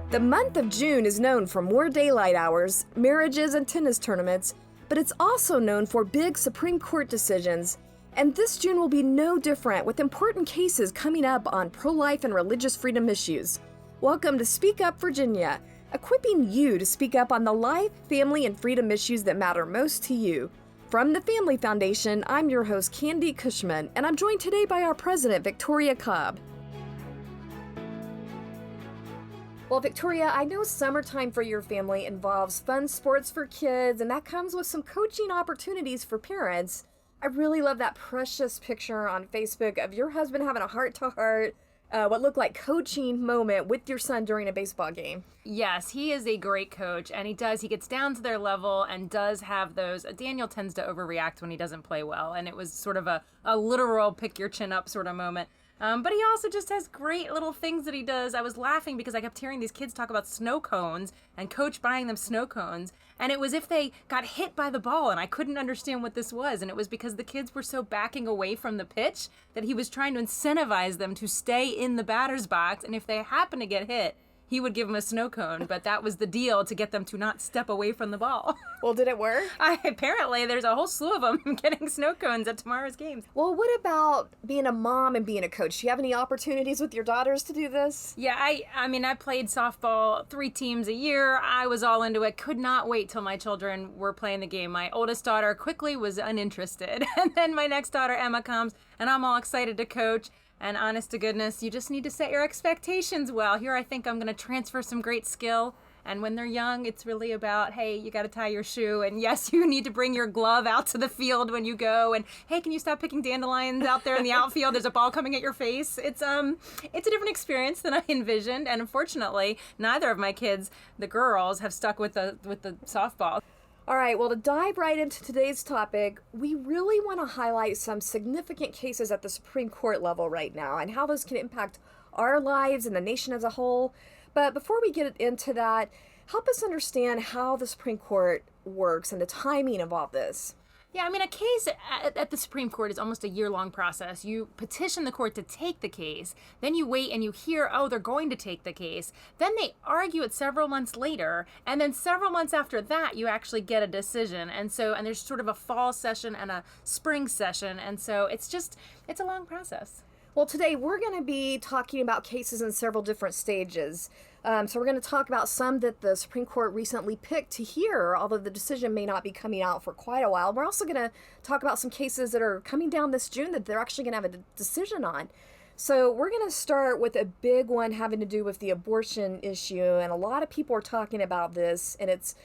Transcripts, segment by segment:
The month of June is known for more daylight hours, marriages, and tennis tournaments, but it's also known for big Supreme Court decisions. And this June will be no different, with important cases coming up on pro-life and religious freedom issues. Welcome to Speak Up Virginia, equipping you to speak up on the life, family, and freedom issues that matter most to you. From the Family Foundation, I'm your host, Candy Cushman, and I'm joined today by our president, Victoria Cobb. Well, Victoria, I know summertime for your family involves fun sports for kids, and that comes with some coaching opportunities for parents. I really love that precious picture on Facebook of your husband having a heart-to-heart, what looked like coaching moment with your son during a baseball game. Yes, he is a great coach, and he gets down to their level and does have those. Daniel tends to overreact when he doesn't play well, and it was sort of a literal pick your chin up sort of moment. But he also just has great little things that he does. I was laughing because I kept hearing these kids talk about snow cones and coach buying them snow cones. And it was if they got hit by the ball, and I couldn't understand what this was. And it was because the kids were so backing away from the pitch that he was trying to incentivize them to stay in the batter's box. And if they happen to get hit, he would give them a snow cone, but that was the deal to get them to not step away from the ball. Well, did it work? Apparently, there's a whole slew of them getting snow cones at tomorrow's games. Well, what about being a mom and being a coach? Do you have any opportunities with your daughters to do this? Yeah, I played softball 3 teams a year. I was all into it. Could not wait till my children were playing the game. My oldest daughter quickly was uninterested. And then my next daughter, Emma, comes, and I'm all excited to coach. And honest to goodness, you just need to set your expectations well. Here I think I'm going to transfer some great skill. And when they're young, it's really about, hey, you got to tie your shoe. And yes, you need to bring your glove out to the field when you go. And hey, can you stop picking dandelions out there in the outfield? There's a ball coming at your face. It's a different experience than I envisioned. And unfortunately, neither of my kids, the girls, have stuck with the softball. All right, well, to dive right into today's topic, we really want to highlight some significant cases at the Supreme Court level right now and how those can impact our lives and the nation as a whole. But before we get into that, help us understand how the Supreme Court works and the timing of all this. Yeah, a case at the Supreme Court is almost a year-long process. You petition the court to take the case, then you wait and you hear, oh, they're going to take the case. Then they argue it several months later, and then several months after that, you actually get a decision. And there's sort of a fall session and a spring session, and so it's a long process. Well, today we're going to be talking about cases in several different stages. So we're going to talk about some that the Supreme Court recently picked to hear, although the decision may not be coming out for quite a while. We're also going to talk about some cases that are coming down this June that they're actually going to have a decision on. So we're going to start with a big one having to do with the abortion issue, and a lot of people are talking about this, and it's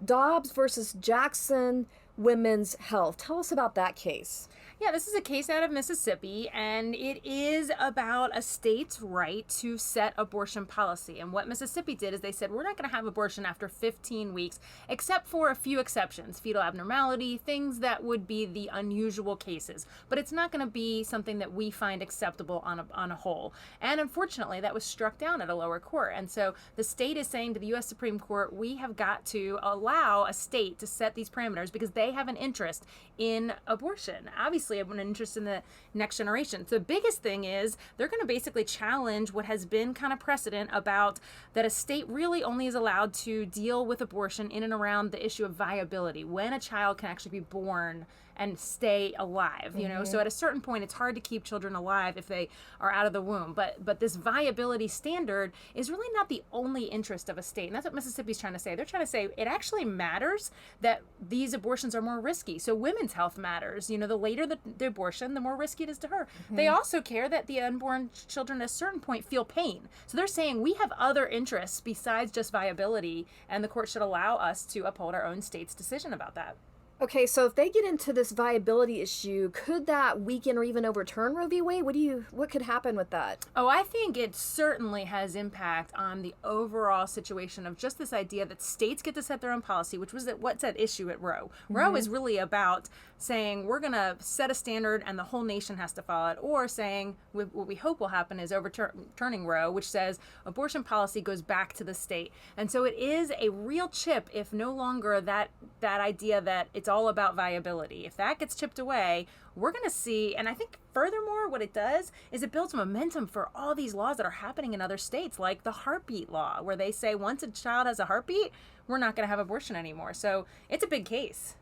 Dobbs versus Jackson Women's Health. Tell us about that case. Yeah, this is a case out of Mississippi, and it is about a state's right to set abortion policy. And what Mississippi did is they said, we're not going to have abortion after 15 weeks, except for a few exceptions, fetal abnormality, things that would be the unusual cases. But it's not going to be something that we find acceptable on a whole. And unfortunately, that was struck down at a lower court. And so the state is saying to the U.S. Supreme Court, we have got to allow a state to set these parameters because they have an interest in abortion. Obviously, have an interest in the next generation. So the biggest thing is they're going to basically challenge what has been kind of precedent about that a state really only is allowed to deal with abortion in and around the issue of viability, when a child can actually be born and stay alive, you know. So at a certain point, it's hard to keep children alive if they are out of the womb. But this viability standard is really not the only interest of a state. And that's what Mississippi's trying to say. They're trying to say it actually matters that these abortions are more risky. So women's health matters. You know, the later the abortion, the more risky it is to her. They also care that the unborn children at a certain point feel pain. So they're saying we have other interests besides just viability, and the court should allow us to uphold our own state's decision about that. Okay, so if they get into this viability issue, could that weaken or even overturn Roe v. Wade? What could happen with that? Oh, I think it certainly has impact on the overall situation of just this idea that states get to set their own policy, which was what's at issue at Roe. Roe is really about saying we're going to set a standard and the whole nation has to follow it, or saying what we hope will happen is overturning Roe, which says abortion policy goes back to the state. And so it is a real chip, if no longer that idea that it's all about viability. If that gets chipped away, we're going to see, and I think furthermore, what it does is it builds momentum for all these laws that are happening in other states, like the heartbeat law, where they say once a child has a heartbeat, we're not going to have abortion anymore. So it's a big case.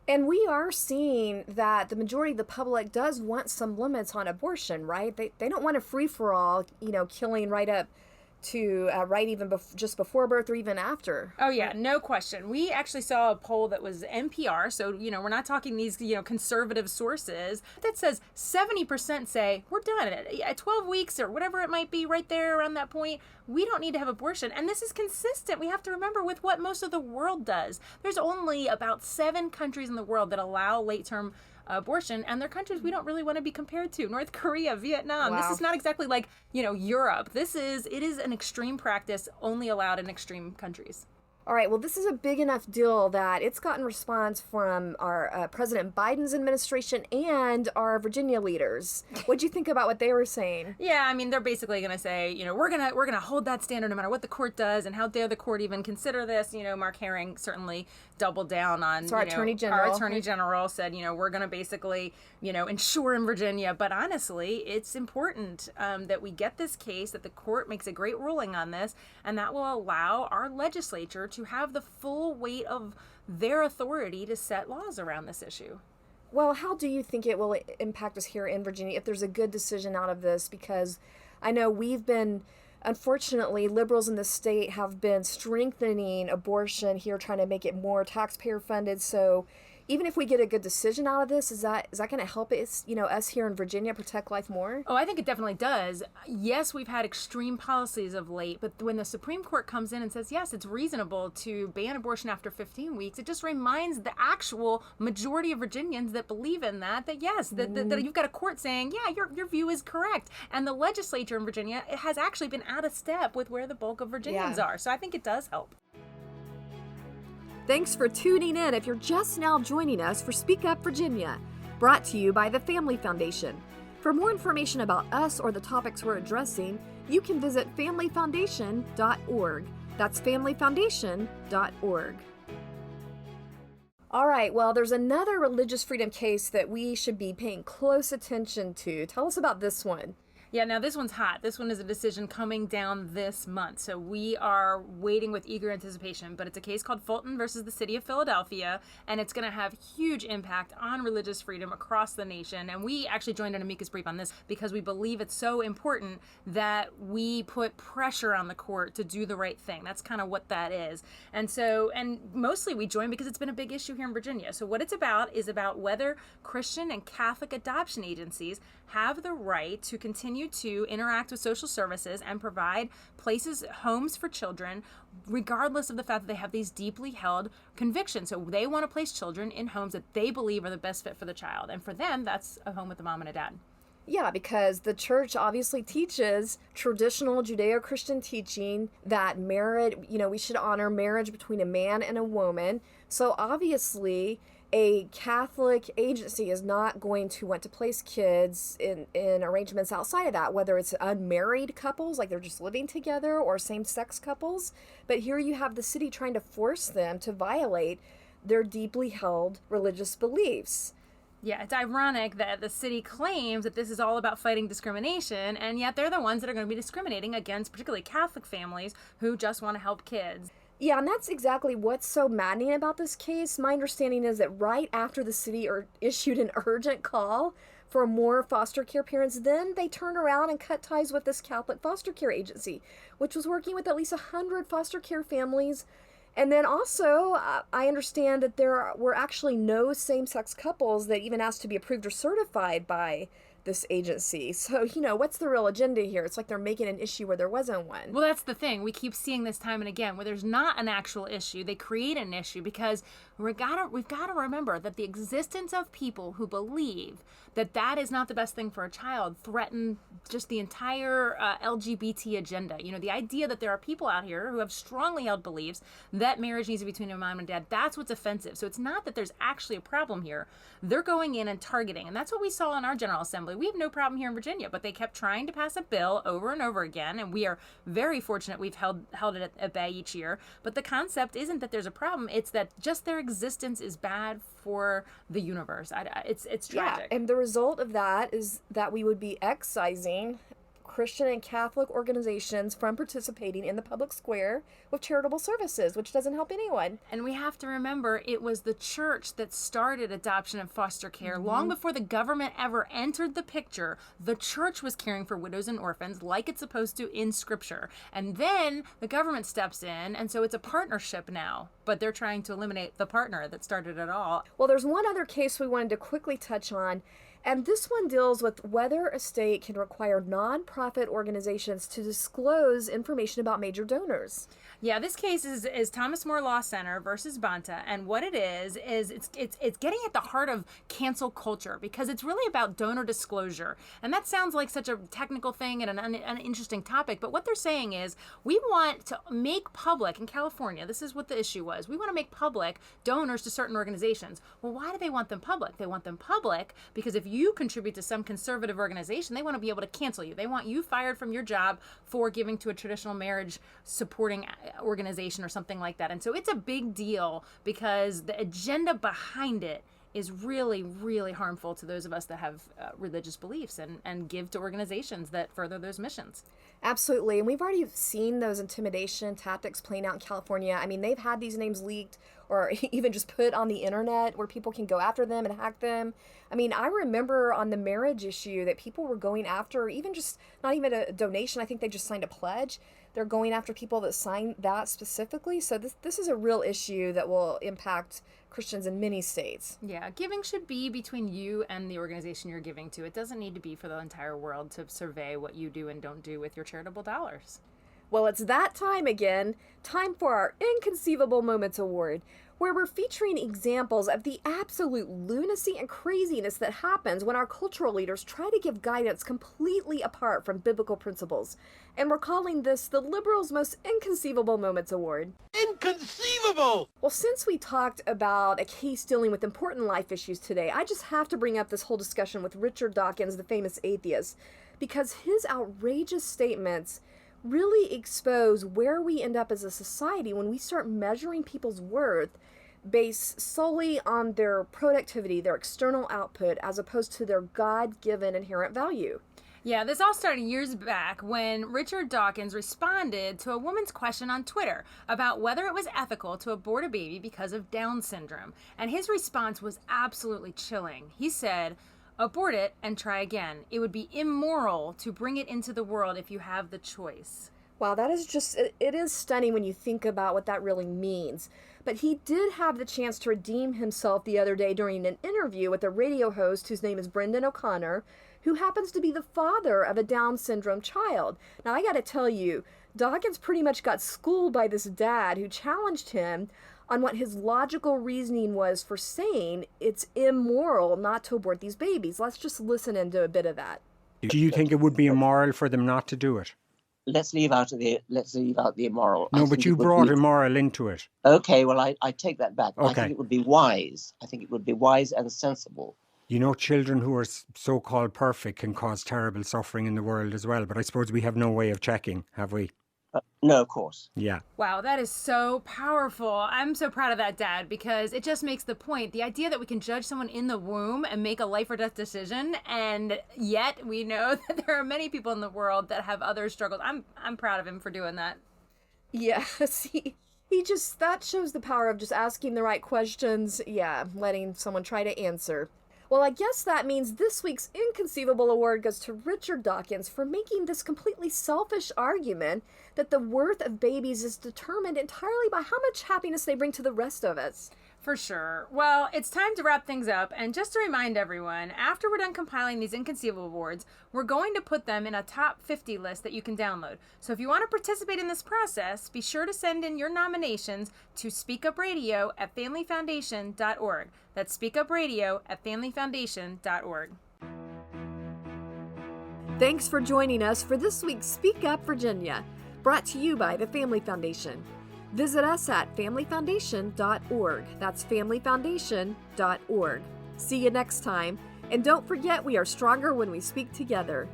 And we are seeing that the majority of the public does want some limits on abortion, right? They don't want a free-for-all, killing right up to right even just before birth or even after. Oh yeah, no question. We actually saw a poll that was NPR, so we're not talking these conservative sources, that says 70% say we're done at 12 weeks or whatever it might be, right there around that point. We don't need to have abortion, and this is consistent. We have to remember with what most of the world does. There's only about 7 countries in the world that allow late-term abortion, and they're countries we don't really want to be compared to. North Korea, Vietnam. Wow. This is not exactly like, Europe. It is an extreme practice only allowed in extreme countries. All right, well, this is a big enough deal that it's gotten response from our President Biden's administration and our Virginia leaders. What'd you think about what they were saying? Yeah, I mean, they're basically going to say, we're gonna hold that standard no matter what the court does, and how dare the court even consider this. Mark Herring certainly doubled down on. So our Attorney General. Our Attorney General said, we're going to basically, ensure in Virginia. But honestly, it's important that we get this case, that the court makes a great ruling on this, and that will allow our legislature to have the full weight of their authority to set laws around this issue. Well, how do you think it will impact us here in Virginia if there's a good decision out of this? Because I know unfortunately, liberals in the state have been strengthening abortion here, trying to make it more taxpayer funded. So even if we get a good decision out of this, is that going to help us, us here in Virginia protect life more? Oh, I think it definitely does. Yes, we've had extreme policies of late, but when the Supreme Court comes in and says, yes, it's reasonable to ban abortion after 15 weeks, it just reminds the actual majority of Virginians that believe in that yes, that you've got a court saying, yeah, your view is correct. And the legislature in Virginia has actually been out of step with where the bulk of Virginians are. So I think it does help. Thanks for tuning in if you're just now joining us for Speak Up Virginia, brought to you by the Family Foundation. For more information about us or the topics we're addressing, you can visit familyfoundation.org. That's familyfoundation.org. All right, well, there's another religious freedom case that we should be paying close attention to. Tell us about this one. Yeah, now this one's hot. This one is a decision coming down this month. So we are waiting with eager anticipation, but it's a case called Fulton versus the City of Philadelphia, and it's going to have huge impact on religious freedom across the nation. And we actually joined an amicus brief on this because we believe it's so important that we put pressure on the court to do the right thing. That's kind of what that is. And mostly we joined because it's been a big issue here in Virginia. So what it's about is about whether Christian and Catholic adoption agencies have the right to continue to interact with social services and provide places, homes for children, regardless of the fact that they have these deeply held convictions. So they want to place children in homes that they believe are the best fit for the child. And for them, that's a home with a mom and a dad. Yeah, because the church obviously teaches traditional Judeo-Christian teaching that marriage, we should honor marriage between a man and a woman. So obviously, a Catholic agency is not going to want to place kids in arrangements outside of that, whether it's unmarried couples, like they're just living together, or same-sex couples. But here you have the city trying to force them to violate their deeply held religious beliefs. Yeah, it's ironic that the city claims that this is all about fighting discrimination, and yet they're the ones that are going to be discriminating against particularly Catholic families who just want to help kids. Yeah, and that's exactly what's so maddening about this case. My understanding is that right after the city issued an urgent call for more foster care parents, then they turned around and cut ties with this Catholic foster care agency, which was working with at least 100 foster care families. And then also, I understand that there were actually no same-sex couples that even asked to be approved or certified by this agency. So, what's the real agenda here? It's like they're making an issue where there wasn't one. Well, that's the thing. We keep seeing this time and again where there's not an actual issue. They create an issue because we've got to remember that the existence of people who believe that is not the best thing for a child threaten just the entire LGBT agenda. The idea that there are people out here who have strongly held beliefs that marriage needs to be between a mom and dad, that's what's offensive. So it's not that there's actually a problem here. They're going in and targeting. And that's what we saw in our General Assembly. We have no problem here in Virginia, but they kept trying to pass a bill over and over again. And we are very fortunate we've held it at bay each year. But the concept isn't that there's a problem. It's that just their existence is bad for the universe. It's tragic. Yeah, and the result of that is that we would be excising Christian and Catholic organizations from participating in the public square with charitable services, which doesn't help anyone. And we have to remember it was the church that started adoption and foster care. Long before the government ever entered the picture, the church was caring for widows and orphans like it's supposed to in Scripture. And then the government steps in, and so it's a partnership now. But they're trying to eliminate the partner that started it all. Well, there's one other case we wanted to quickly touch on. And this one deals with whether a state can require nonprofit organizations to disclose information about major donors. Yeah, this case is Thomas More Law Center versus Banta, and what it is it's getting at the heart of cancel culture because it's really about donor disclosure. And that sounds like such a technical thing and an interesting topic, but what they're saying is we want to make public in California, this is what the issue was, we want to make public donors to certain organizations. Well, why do they want them public? They want them public because if you contribute to some conservative organization, they want to be able to cancel you. They want you fired from your job for giving to a traditional marriage supporting organization or something like that. And so it's a big deal because the agenda behind it is really, really harmful to those of us that have religious beliefs and give to organizations that further those missions. Absolutely. And we've already seen those intimidation tactics playing out in California. I mean, they've had these names leaked or even just put on the internet where people can go after them and hack them. I mean, I remember on the marriage issue that people were going after even just not even a donation. I think they just signed a pledge. They're going after people that signed that specifically. So this is a real issue that will impact Christians in many states. Yeah, giving should be between you and the organization you're giving to. It doesn't need to be for the entire world to survey what you do and don't do with your charitable dollars. Well, it's that time again. Time for our Inconceivable Moments Award, where we're featuring examples of the absolute lunacy and craziness that happens when our cultural leaders try to give guidance completely apart from biblical principles. And we're calling this the Liberals' Most Inconceivable Moments Award. Inconceivable! Well, since we talked about a case dealing with important life issues today, I just have to bring up this whole discussion with Richard Dawkins, the famous atheist, because his outrageous statements really expose where we end up as a society when we start measuring people's worth based solely on their productivity, their external output, as opposed to their God-given inherent value. Yeah, this all started years back when Richard Dawkins responded to a woman's question on Twitter about whether it was ethical to abort a baby because of Down syndrome. And his response was absolutely chilling. He said, "Abort it and try again. It would be immoral to bring it into the world if you have the choice." Wow, that is just, it is stunning when you think about what that really means. But he did have the chance to redeem himself the other day during an interview with a radio host whose name is Brendan O'Connor, who happens to be the father of a Down syndrome child. Now, I gotta tell you, Dawkins pretty much got schooled by this dad who challenged him on what his logical reasoning was for saying it's immoral not to abort these babies. Let's just listen into a bit of that. Do you think it would be immoral for them not to do it? Let's leave out the immoral. No, but you brought immoral into it. Okay, well, I take that back. Okay. I think it would be wise. I think it would be wise and sensible. You know, children who are so-called perfect can cause terrible suffering in the world as well. But I suppose we have no way of checking, have we? No, of course. Yeah. Wow, that is so powerful. I'm so proud of that dad because it just makes the point. The idea that we can judge someone in the womb and make a life or death decision, and yet we know that there are many people in the world that have other struggles. I'm proud of him for doing that. Yes, he just, that shows the power of just asking the right questions. Yeah, letting someone try to answer. Well, I guess that means this week's Inconceivable Award goes to Richard Dawkins for making this completely selfish argument that the worth of babies is determined entirely by how much happiness they bring to the rest of us. For sure. Well, it's time to wrap things up. And just to remind everyone, after we're done compiling these inconceivable awards, we're going to put them in a top 50 list that you can download. So if you want to participate in this process, be sure to send in your nominations to speakupradio@familyfoundation.org. That's speakupradio@familyfoundation.org. Thanks for joining us for this week's Speak Up Virginia, brought to you by the Family Foundation. Visit us at familyfoundation.org. That's familyfoundation.org. See you next time. And don't forget, we are stronger when we speak together.